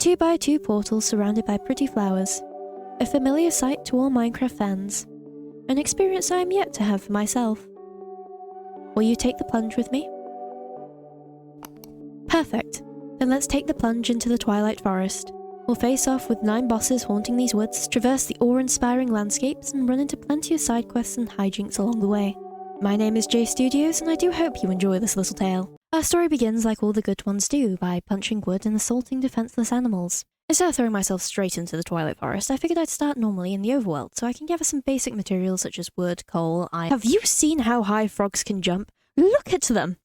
2x2 portal surrounded by pretty flowers. A familiar sight to all Minecraft fans. An experience I am yet to have for myself. Will you take the plunge with me? Perfect. Then let's take the plunge into the Twilight Forest. We'll face off with 9 bosses haunting these woods, traverse the awe-inspiring landscapes, and run into plenty of side quests and hijinks along the way. My name is J Studios, and I do hope you enjoy this little tale. Our story begins like all the good ones do, by punching wood and assaulting defenseless animals. Instead of throwing myself straight into the Twilight Forest, I figured I'd start normally in the overworld, so I can gather some basic materials such as wood, coal, iron. Have you seen how high frogs can jump? Look at them!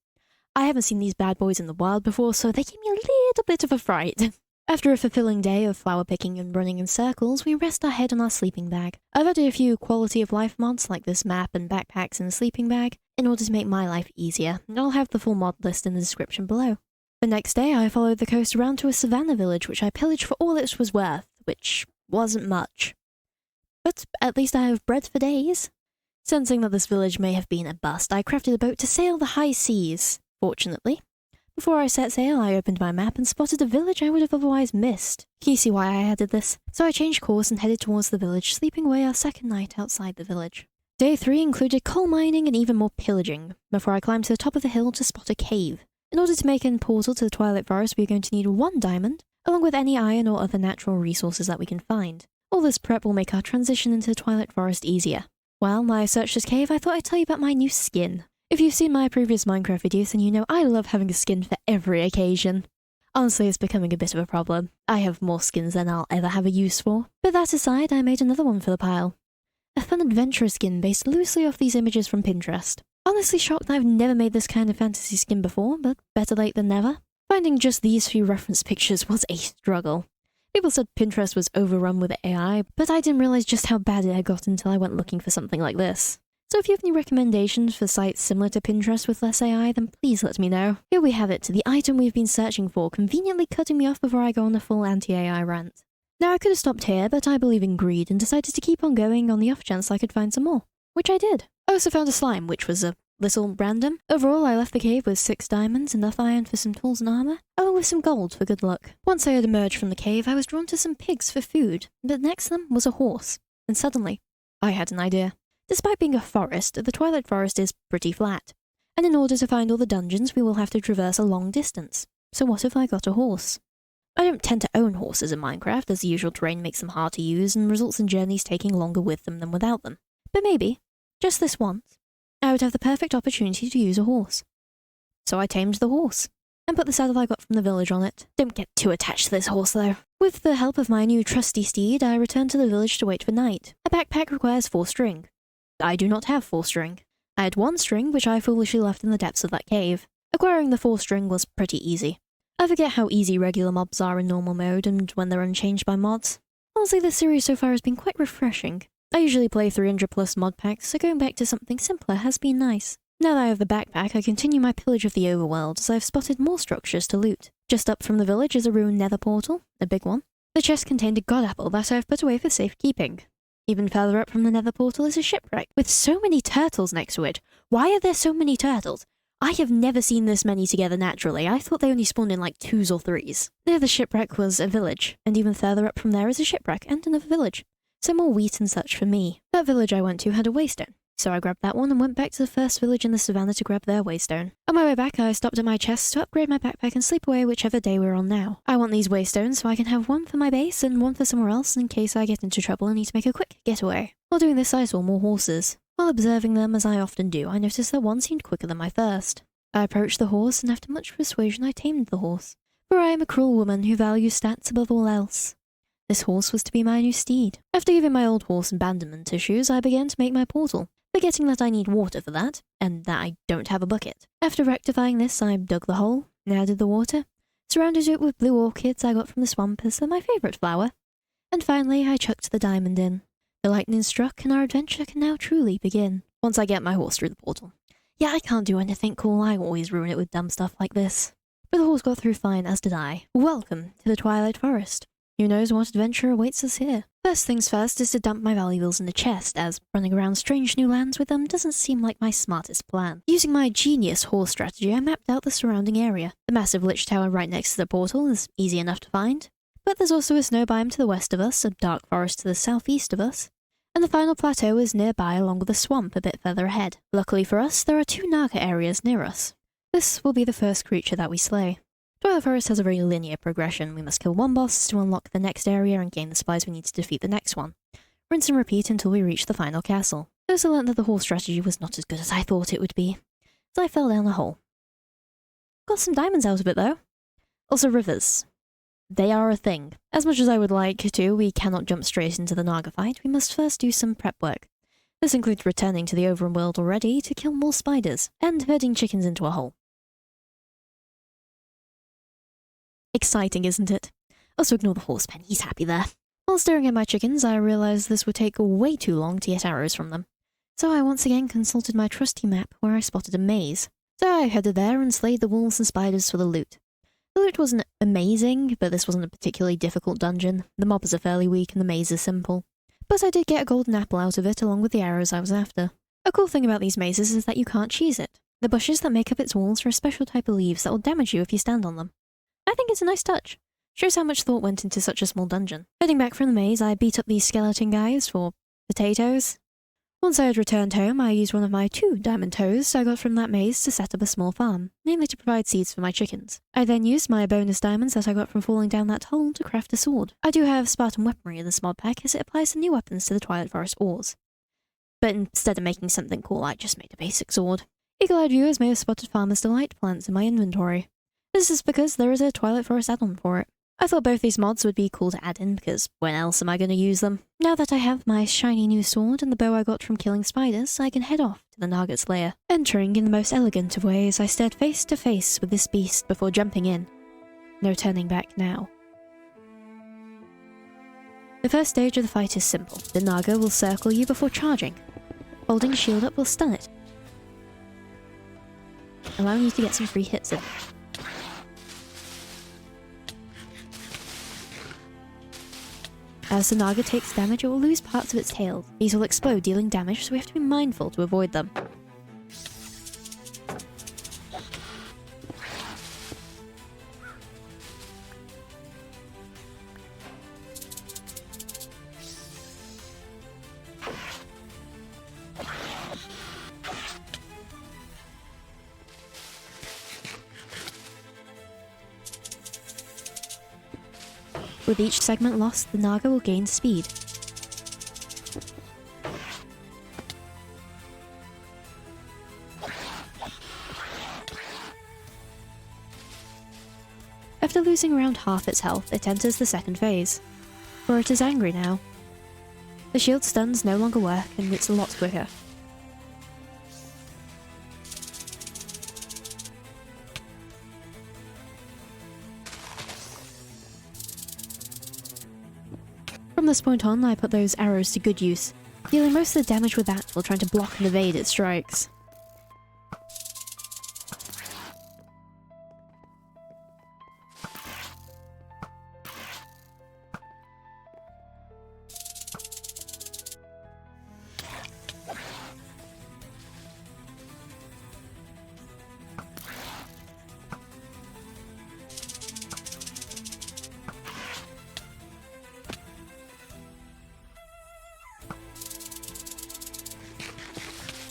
I haven't seen these bad boys in the wild before, so they give me a little bit of a fright. After a fulfilling day of flower picking and running in circles, we rest our head on our sleeping bag. I've added a few quality of life mods like this map and backpacks in the sleeping bag in order to make my life easier, and I'll have the full mod list in the description below. The next day I followed the coast around to a savannah village which I pillaged for all it was worth, which wasn't much. But at least I have bread for days. Sensing that this village may have been a bust, I crafted a boat to sail the high seas. Fortunately, before I set sail, I opened my map and spotted a village I would have otherwise missed. You see why I added this? So I changed course and headed towards the village, sleeping away our second night outside the village. Day 3 included coal mining and even more pillaging, before I climbed to the top of the hill to spot a cave. In order to make a portal to the Twilight Forest, we are going to need 1 diamond, along with any iron or other natural resources that we can find. All this prep will make our transition into the Twilight Forest easier. While I searched this cave, I thought I'd tell you about my new skin. If you've seen my previous Minecraft videos, then you know I love having a skin for every occasion. Honestly, it's becoming a bit of a problem. I have more skins than I'll ever have a use for. But that aside, I made another one for the pile. A fun adventure skin based loosely off these images from Pinterest. Honestly shocked that I've never made this kind of fantasy skin before, but better late than never. Finding just these few reference pictures was a struggle. People said Pinterest was overrun with AI, but I didn't realize just how bad it had got until I went looking for something like this. So if you have any recommendations for sites similar to Pinterest with less AI, then please let me know. Here we have it, the item we've been searching for, conveniently cutting me off before I go on a full anti-AI rant. Now I could have stopped here, but I believe in greed and decided to keep on going on the off chance I could find some more. Which I did. I also found a slime, which was a little random. Overall, I left the cave with 6 diamonds, enough iron for some tools and armor, along with some gold for good luck. Once I had emerged from the cave, I was drawn to some pigs for food, but next to them was a horse. And suddenly, I had an idea. Despite being a forest, the Twilight Forest is pretty flat, and in order to find all the dungeons we will have to traverse a long distance. So what if I got a horse? I don't tend to own horses in Minecraft, as the usual terrain makes them hard to use and results in journeys taking longer with them than without them. But maybe, just this once, I would have the perfect opportunity to use a horse. So I tamed the horse, and put the saddle I got from the village on it. Don't get too attached to this horse though. With the help of my new trusty steed, I returned to the village to wait for night. A backpack requires 4 string. I do not have 4 string. I had 1 string, which I foolishly left in the depths of that cave. Acquiring the 4 string was pretty easy. I forget how easy regular mobs are in normal mode and when they're unchanged by mods. Honestly, this series so far has been quite refreshing. I usually play 300 plus mod packs, so going back to something simpler has been nice. Now that I have the backpack, I continue my pillage of the overworld as I've spotted more structures to loot. Just up from the village is a ruined nether portal, a big one. The chest contained a god apple that I've put away for safekeeping. Even further up from the nether portal is a shipwreck with so many turtles next to it. Why are there so many turtles? I have never seen this many together naturally. I thought they only spawned in like 2s or 3s. Near the shipwreck was a village, and even further up from there is a shipwreck and another village. So more wheat and such for me. That village I went to had a waystone, so I grabbed that one and went back to the first village in the savannah to grab their waystone. On my way back, I stopped at my chest to upgrade my backpack and sleep away whichever day we're on now. I want these waystones so I can have one for my base and one for somewhere else in case I get into trouble and need to make a quick getaway. While doing this, I saw more horses. While observing them, as I often do, I noticed that one seemed quicker than my first. I approached the horse, and after much persuasion I tamed the horse. For I am a cruel woman who values stats above all else. This horse was to be my new steed. After giving my old horse abandonment issues, I began to make my portal, forgetting that I need water for that, and that I don't have a bucket. After rectifying this, I dug the hole, added the water, surrounded it with blue orchids I got from the swamp as they're my favourite flower, and finally I chucked the diamond in. The lightning struck, and our adventure can now truly begin. Once I get my horse through the portal. Yeah, I can't do anything cool, I always ruin it with dumb stuff like this. But the horse got through fine, as did I. Welcome to the Twilight Forest. Who knows what adventure awaits us here? First things first is to dump my valuables in a chest, as running around strange new lands with them doesn't seem like my smartest plan. Using my genius horse strategy, I mapped out the surrounding area. The massive lich tower right next to the portal is easy enough to find. but there's also a snow biome to the west of us, a dark forest to the southeast of us, and the final plateau is nearby along with a swamp a bit further ahead. Luckily for us, there are 2 Naga areas near us. This will be the first creature that we slay. Twilight Forest has a very linear progression. We must kill one boss to unlock the next area and gain the supplies we need to defeat the next one. Rinse and repeat until we reach the final castle. I also learned that the horse strategy was not as good as I thought it would be, so I fell down a hole. Got some diamonds out of it though. Also rivers. They are a thing. As much as I would like to, we cannot jump straight into the Naga fight. We must first do some prep work. This includes returning to the overworld already to kill more spiders, and herding chickens into a hole. Exciting, isn't it? Also ignore the horseman, he's happy there. While staring at my chickens, I realised this would take way too long to get arrows from them. So I once again consulted my trusty map where I spotted a maze. So I headed there and slayed the wolves and spiders for the loot. The loot wasn't amazing, but this wasn't a particularly difficult dungeon. The mobs are fairly weak and the maze is simple. But I did get a golden apple out of it along with the arrows I was after. A cool thing about these mazes is that you can't cheese it. The bushes that make up its walls are a special type of leaves that will damage you if you stand on them. I think it's a nice touch. Shows how much thought went into such a small dungeon. Heading back from the maze, I beat up these skeleton guys for potatoes. Once I had returned home, I used one of my 2 diamond toes I got from that maze to set up a small farm, namely to provide seeds for my chickens. I then used my bonus diamonds that I got from falling down that hole to craft a sword. I do have Spartan weaponry in this mod pack as it applies some new weapons to the Twilight Forest ores. But instead of making something cool, I just made a basic sword. Eagle-eyed viewers may have spotted Farmer's Delight plants in my inventory. This is because there is a Twilight Forest add-on for it. I thought both these mods would be cool to add in, because when else am I going to use them? Now that I have my shiny new sword and the bow I got from killing spiders, I can head off to the Naga's lair. Entering in the most elegant of ways, I stared face to face with this beast before jumping in. No turning back now. The first stage of the fight is simple. The Naga will circle you before charging. Holding a shield up will stun it, allowing you to get some free hits in. As the Naga takes damage, it will lose parts of its tail. These will explode, dealing damage, so we have to be mindful to avoid them. With each segment lost, the Naga will gain speed. After losing around half its health, it enters the second phase, for it is angry now. The shield stuns no longer work, and it's a lot quicker. From this point on, I put those arrows to good use, dealing most of the damage with that while trying to block and evade its strikes.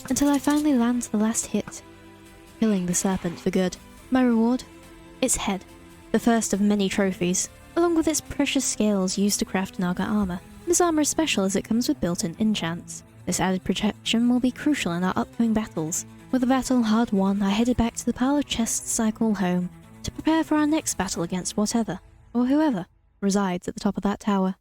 Until I finally land the last hit, killing the serpent for good. My reward? Its head, the first of many trophies, along with its precious scales used to craft Naga armor. This armor is special as it comes with built-in enchants. This added protection will be crucial in our upcoming battles. With the battle hard won, I headed back to the pile of chests I call home, to prepare for our next battle against whatever, or whoever, resides at the top of that tower.